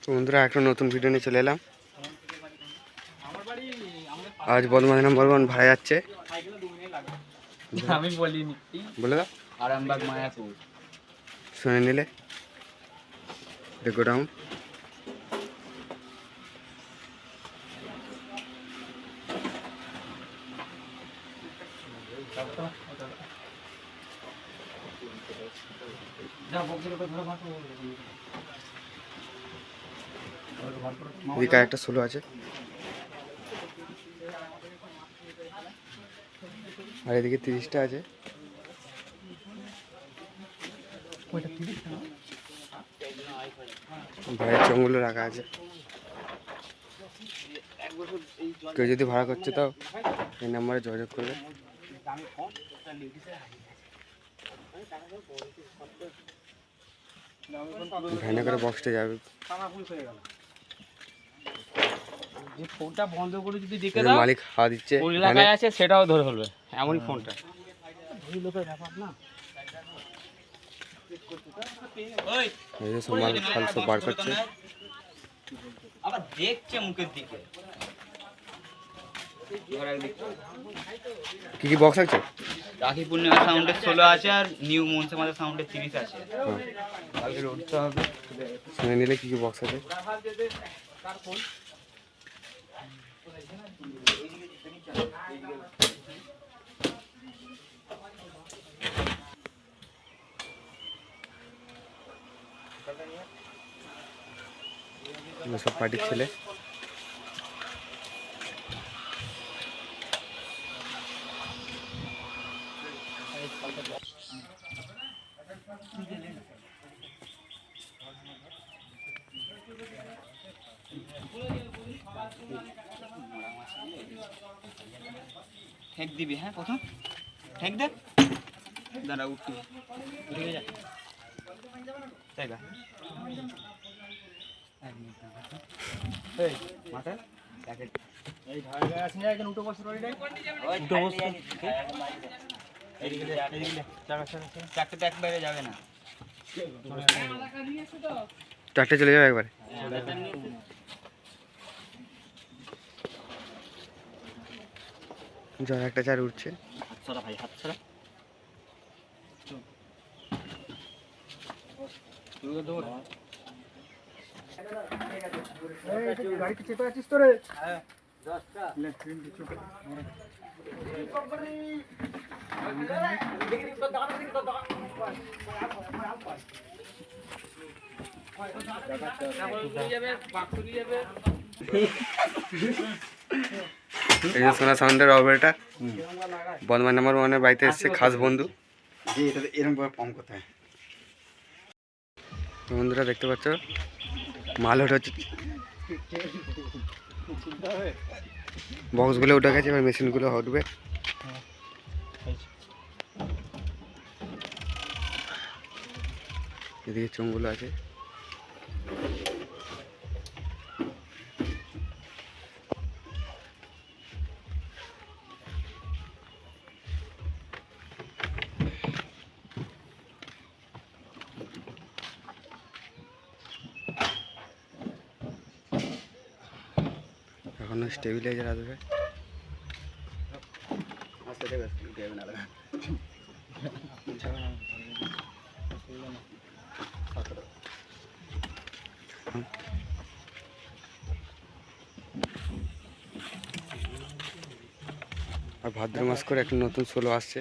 তো বন্ধুরা একটা নতুন ভিডিও নিয়ে চলে এলাম। আজ বর্ধমান নাম্বার 1 ভাড়া যাচ্ছে। আমি বলিনি, বলে দাও। আরামবাগ মায়াপুর শুনে নিলে গোডাউন। এদিকে একটা 16 আছে, আর এদিকে 30টা আছে। ভাড়ার চঙ্গুলো রাখা আছে। কেউ যদি ভাড়া করছে তাও এই নাম্বারে যোগাযোগ করবে। ভ্যানে করে বক্সটা যাবে। যে ফোনটা বন্ধ করে যদি দেখে দাও, মালিক হাওয়া দিচ্ছে, কোন এলাকায় আছে সেটাও ধরে ফেলবে এমনই ফোনটা। এই যে সব মাল ফাল সব বার করছে। আবার দেখছে মুখের দিকে। কি কি বক্স আছে? রাখি পূর্ণিমা সাউন্ডের 16 আছে, আর নিউ মনসা মাদার সাউন্ডের 30 আছে। কালকে রোডটা হবে, শুনে নিলে কি কি বক্স আছে। সব পার্টির ছেলে। ঠেক দিবি, হ্যাঁ প্রথম ঠেক দে, দাঁড়া উঠবি, তাই না? এই মাথা এই ঢালে আসে না, একজন উঠে বসে রই নাই, উঠে বসে এইদিকে চারটে তো একবারে যাবে না, চারটে চলে যাবে একবারে। যা একটা চার উঠছে। হাত ছড়া ভাই, হাত ছড়া। গাড়িতে চেপে আছিস তো রে? হ্যাঁ 10টা এই যে সোনা সাউন্ডের অপারেটর বর্ধমান নাম্বার 1 এর বাড়িতে এসেছে খাস বন্ধু। এরকম ভাবে পাম্প করতে হয়। বন্ধুরা দেখতে পাচ্ছ মাল ওঠা হচ্ছে, বক্সগুলো উঠে গেছে, এবার মেশিনগুলো উঠবে। এদিকে চোঙগুলো আছে। এখনো স্টেবিলাইজার আসবে। আর ভাদ্র মাস করে একটা নতুন সোলো আসছে।